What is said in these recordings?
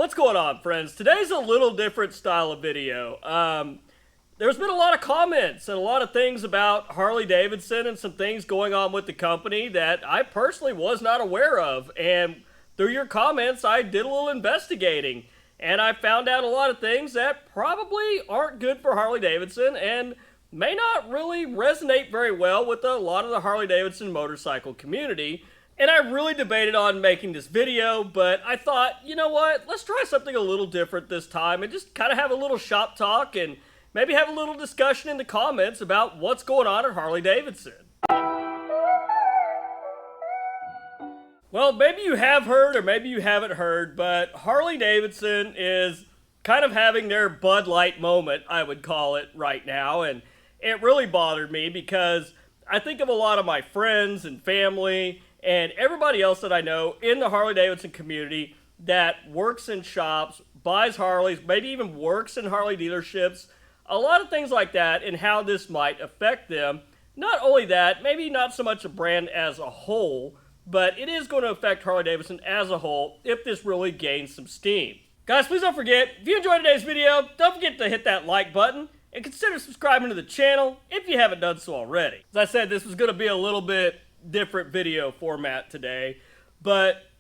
What's going on, friends? Today's a little different style of video. There's been a lot of comments and a lot of things about Harley Davidson and some things going on with the company that I personally was not aware of. And through your comments, I did a little investigating. And I found out a lot of things that probably aren't good for Harley Davidson and may not really resonate very well with a lot of the Harley Davidson motorcycle community. And I really debated on making this video, but I thought, you know what, let's try something a little different this time and just kind of have a little shop talk and maybe have a little discussion in the comments about what's going on at Harley Davidson. Well, maybe you have heard or maybe you haven't heard, but Harley Davidson is kind of having their Bud Light moment, I would call it right now, and it really bothered me because I think of a lot of my friends and family and everybody else that I know in the Harley Davidson community that works in shops, buys Harleys, maybe even works in Harley dealerships, a lot of things like that, and how this might affect them. Not only that, maybe not so much a brand as a whole, but it is going to affect Harley Davidson as a whole if this really gains some steam. Guys, please don't forget, if you enjoyed today's video, don't forget to hit that like button and consider subscribing to the channel if you haven't done so already. As I said, this was going to be a little bit different video format today, but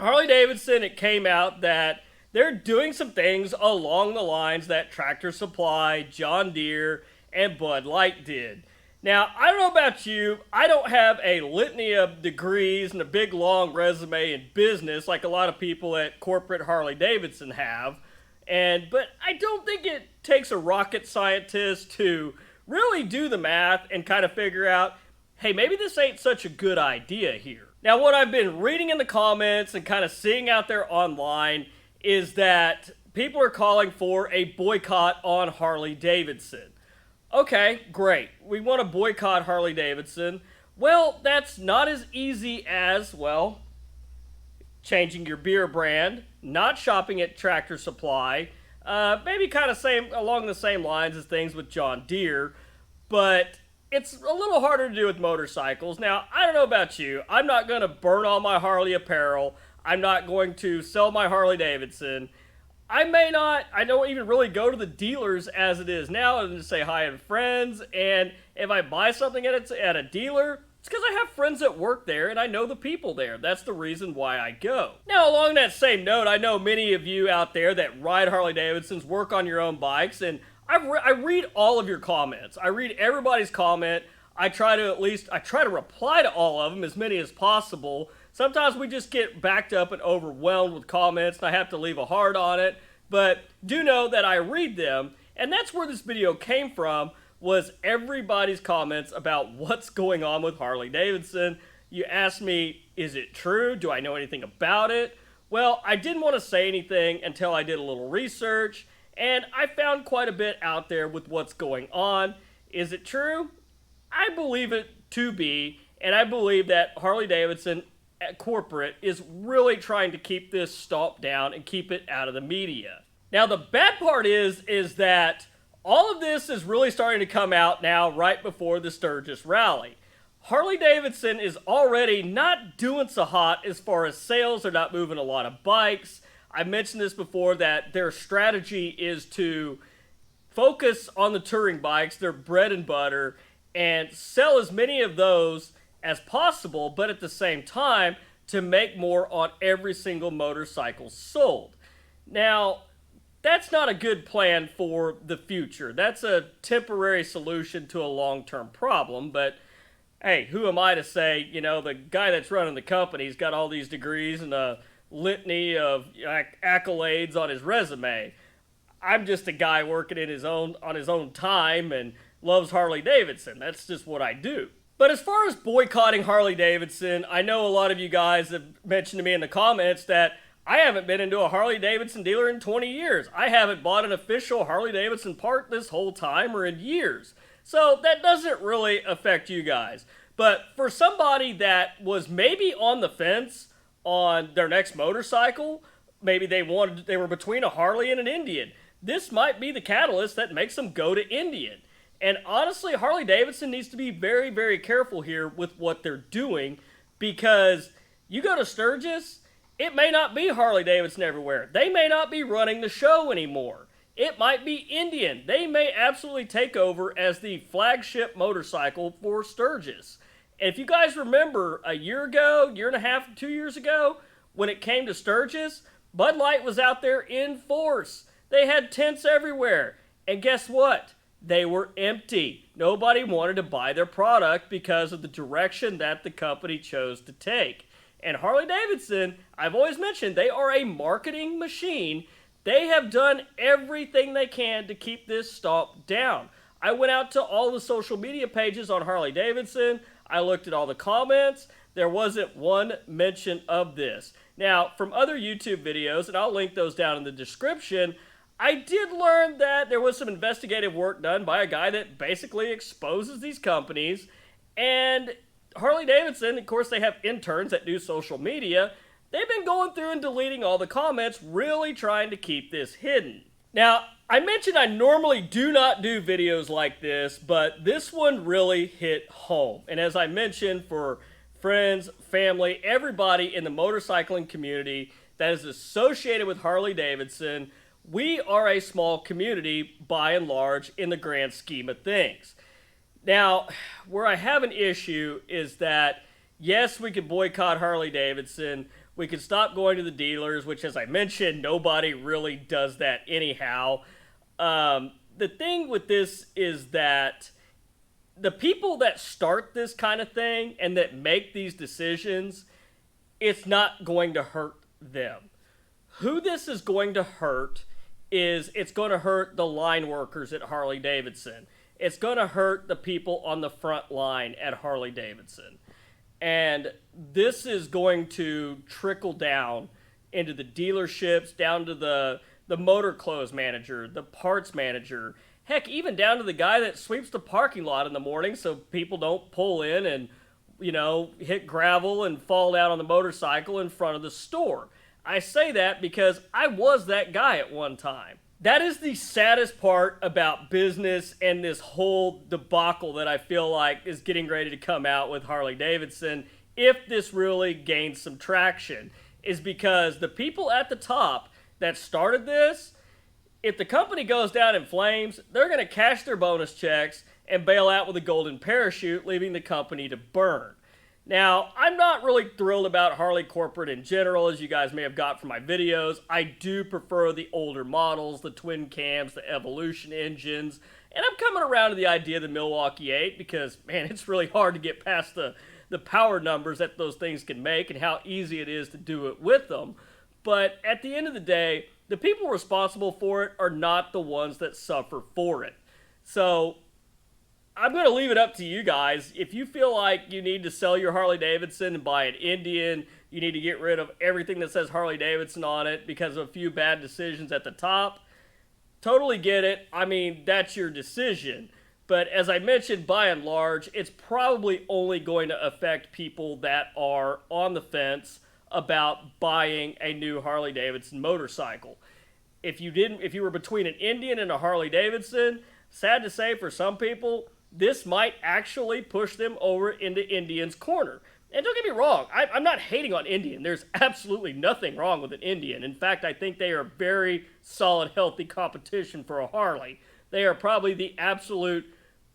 Harley Davidson, it came out that they're doing some things along the lines that Tractor Supply, John Deere, and Bud Light did. Now, I don't know about you, I don't have a litany of degrees and a big long resume in business like a lot of people at corporate Harley Davidson have, but I don't think it takes a rocket scientist to really do the math and kind of figure out, hey, maybe this ain't such a good idea here. Now, what I've been reading in the comments and kind of seeing out there online is that people are calling for a boycott on Harley Davidson. Okay, great. We want to boycott Harley Davidson. Well, that's not as easy as, well, changing your beer brand, not shopping at Tractor Supply, maybe kind of along the same lines as things with John Deere, but it's a little harder to do with motorcycles. Now, I don't know about you. I'm not going to burn all my Harley apparel. I'm not going to sell my Harley Davidson. I don't even really go to the dealers as it is now and just say hi to friends. And if I buy something at a dealer, it's because I have friends that work there and I know the people there. That's the reason why I go. Now, along that same note, I know many of you out there that ride Harley Davidsons, work on your own bikes, and I read all of your comments. I read everybody's comment. I try to reply to all of them, as many as possible. Sometimes we just get backed up and overwhelmed with comments, and I have to leave a heart on it. But do know that I read them, and that's where this video came from, was everybody's comments about what's going on with Harley Davidson. You asked me, is it true? Do I know anything about it? Well, I didn't want to say anything until I did a little research, and I found quite a bit out there with what's going on. Is it true? I believe it to be, and I believe that Harley Davidson at corporate is really trying to keep this stomped down and keep it out of the media. Now, the bad part is that all of this is really starting to come out now right before the Sturgis rally. Harley Davidson is already not doing so hot as far as sales. They're not moving a lot of bikes. I mentioned this before that their strategy is to focus on the touring bikes, their bread and butter, and sell as many of those as possible, but at the same time to make more on every single motorcycle sold. Now, that's not a good plan for the future. That's a temporary solution to a long-term problem, but hey, who am I to say, the guy that's running the company's got all these degrees and a litany of accolades on his resume. I'm just a guy working on his own time and loves Harley Davidson. That's just what I do. But as far as boycotting Harley Davidson, I know a lot of you guys have mentioned to me in the comments that I haven't been into a Harley Davidson dealer in 20 years. I haven't bought an official Harley Davidson part this whole time or in years. So that doesn't really affect you guys. But for somebody that was maybe on the fence on their next motorcycle, maybe they were between a Harley and an Indian, this might be the catalyst that makes them go to Indian. And honestly, Harley Davidson needs to be very, very careful here with what they're doing, because you go to Sturgis It may not be Harley Davidson everywhere. They may not be running the show anymore. It might be Indian. They may absolutely take over as the flagship motorcycle for Sturgis. And if you guys remember a year ago, year and a half, 2 years ago, when it came to Sturgis, Bud Light was out there in force. They had tents everywhere. And guess what? They were empty. Nobody wanted to buy their product because of the direction that the company chose to take. And Harley Davidson, I've always mentioned, they are a marketing machine. They have done everything they can to keep this stomp down. I went out to all the social media pages on Harley Davidson. I looked at all the comments. There wasn't one mention of this. Now, from other YouTube videos, and I'll link those down in the description, I did learn that there was some investigative work done by a guy that basically exposes these companies. And Harley Davidson, of course, they have interns that do social media. They've been going through and deleting all the comments, really trying to keep this hidden. Now, I mentioned I normally do not do videos like this, but this one really hit home. And as I mentioned, for friends, family, everybody in the motorcycling community that is associated with Harley Davidson, we are a small community by and large in the grand scheme of things. Now, where I have an issue is that, yes, we could boycott Harley Davidson. We could stop going to the dealers, which, as I mentioned, nobody really does that anyhow. The thing with this is that the people that start this kind of thing and that make these decisions, it's not going to hurt them. Who this is going to hurt is it's going to hurt the line workers at Harley Davidson. It's going to hurt the people on the front line at Harley Davidson. And this is going to trickle down into the dealerships, down to the motor clothes manager, the parts manager, heck, even down to the guy that sweeps the parking lot in the morning so people don't pull in and, hit gravel and fall down on the motorcycle in front of the store. I say that because I was that guy at one time. That is the saddest part about business and this whole debacle that I feel like is getting ready to come out with Harley Davidson, if this really gains some traction, is because the people at the top that started this, if the company goes down in flames, they're going to cash their bonus checks and bail out with a golden parachute, leaving the company to burn. Now, I'm not really thrilled about Harley Corporate in general, as you guys may have got from my videos. I do prefer the older models, the twin cams, the Evolution engines, and I'm coming around to the idea of the Milwaukee 8 because, man, it's really hard to get past the power numbers that those things can make and how easy it is to do it with them. But at the end of the day, the people responsible for it are not the ones that suffer for it. So I'm going to leave it up to you guys. If you feel like you need to sell your Harley Davidson and buy an Indian, you need to get rid of everything that says Harley Davidson on it because of a few bad decisions at the top, totally get it. I mean, that's your decision. But as I mentioned, by and large, it's probably only going to affect people that are on the fence about buying a new Harley Davidson motorcycle. If you were between an Indian and a Harley Davidson, sad to say for some people, this might actually push them over into Indian's corner. And don't get me wrong, I'm not hating on Indian. There's absolutely nothing wrong with an Indian. In fact, I think they are very solid, healthy competition for a Harley. They are probably the absolute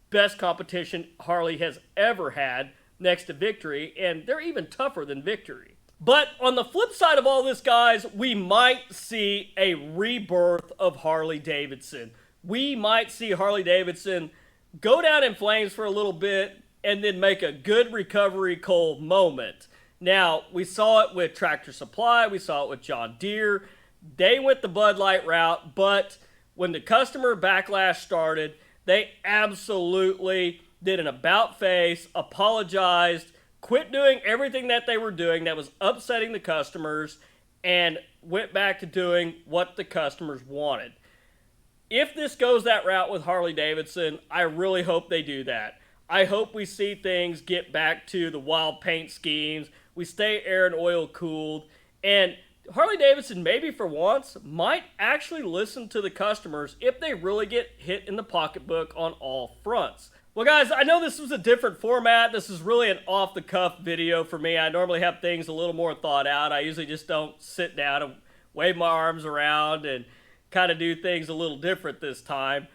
best competition Harley has ever had next to Victory, and they're even tougher than Victory. But on the flip side of all this, guys, we might see a rebirth of Harley Davidson. We might see Harley Davidson go down in flames for a little bit and then make a good recovery coal moment. Now, we saw it with Tractor Supply. We saw it with John Deere. They went the Bud Light route, but when the customer backlash started, they absolutely did an about-face, apologized, quit doing everything that they were doing that was upsetting the customers, and went back to doing what the customers wanted. If this goes that route with Harley Davidson, I really hope they do that. I hope we see things get back to the wild paint schemes. We stay air and oil cooled. And Harley Davidson, maybe for once, might actually listen to the customers if they really get hit in the pocketbook on all fronts. Well, guys, I know this was a different format. This is really an off-the-cuff video for me. I normally have things a little more thought out. I usually just don't sit down and wave my arms around and kind of do things a little different this time.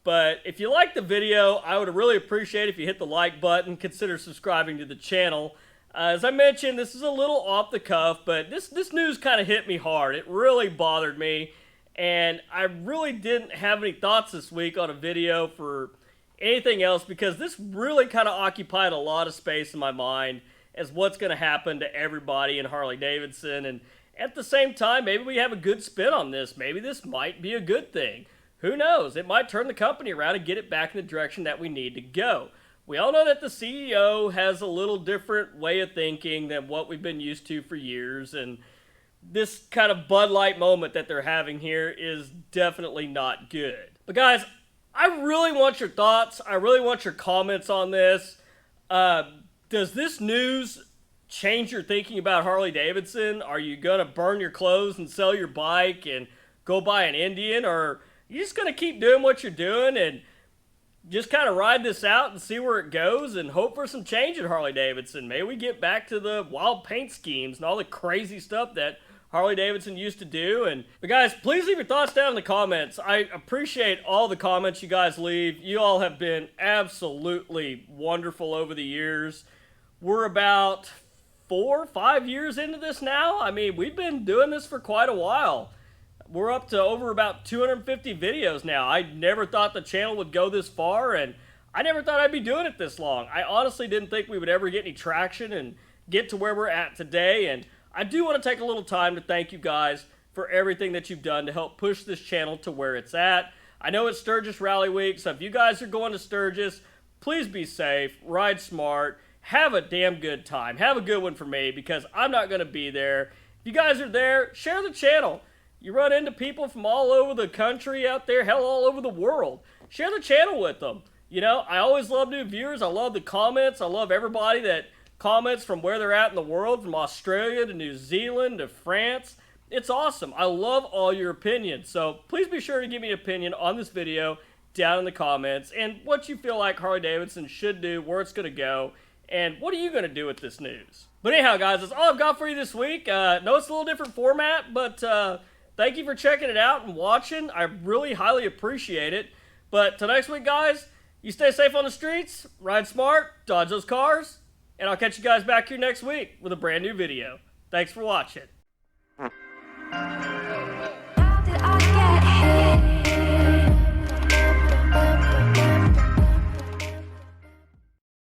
But if you like the video, I would really appreciate if you hit the like button, consider subscribing to the channel. As I mentioned, this is a little off the cuff, but this news kind of hit me hard. It really bothered me, and I really didn't have any thoughts this week on a video for anything else because this really kind of occupied a lot of space in my mind as what's going to happen to everybody in Harley Davidson. And at the same time, maybe we have a good spin on this. Maybe this might be a good thing. Who knows? It might turn the company around and get it back in the direction that we need to go. We all know that the CEO has a little different way of thinking than what we've been used to for years, and this kind of Bud Light moment that they're having here is definitely not good. But guys, I really want your thoughts. I really want your comments on this. Does this news change your thinking about Harley Davidson? Are you going to burn your clothes and sell your bike and go buy an Indian? Or are you just going to keep doing what you're doing and just kind of ride this out and see where it goes and hope for some change at Harley Davidson? Maybe we get back to the wild paint schemes and all the crazy stuff that Harley Davidson used to do. But guys, please leave your thoughts down in the comments. I appreciate all the comments you guys leave. You all have been absolutely wonderful over the years. We're about 4 or 5 years into this now. I mean, we've been doing this for quite a while. We're up to over about 250 videos now. I never thought the channel would go this far, and I never thought I'd be doing it this long. I honestly didn't think we would ever get any traction and get to where we're at today. And I do want to take a little time to thank you guys for everything that you've done to help push this channel to where it's at. I know it's Sturgis Rally Week, so if you guys are going to Sturgis, please be safe, ride smart, have a damn good time. Have a good one for me because I'm not going to be there. If you guys are there, share the channel. You run into people from all over the country out there, hell, all over the world. Share the channel with them. You know, I always love new viewers. I love the comments. I love everybody that comments from where they're at in the world, from Australia to New Zealand to France. It's awesome. I love all your opinions. So please be sure to give me an opinion on this video down in the comments and what you feel like Harley Davidson should do, where it's going to go, and what are you going to do with this news. But anyhow, guys, that's all I've got for you this week. No, it's a little different format, but thank you for checking it out and watching. I really highly appreciate it. But till next week, guys, you stay safe on the streets, ride smart, dodge those cars, and I'll catch you guys back here next week with a brand new video. Thanks for watching.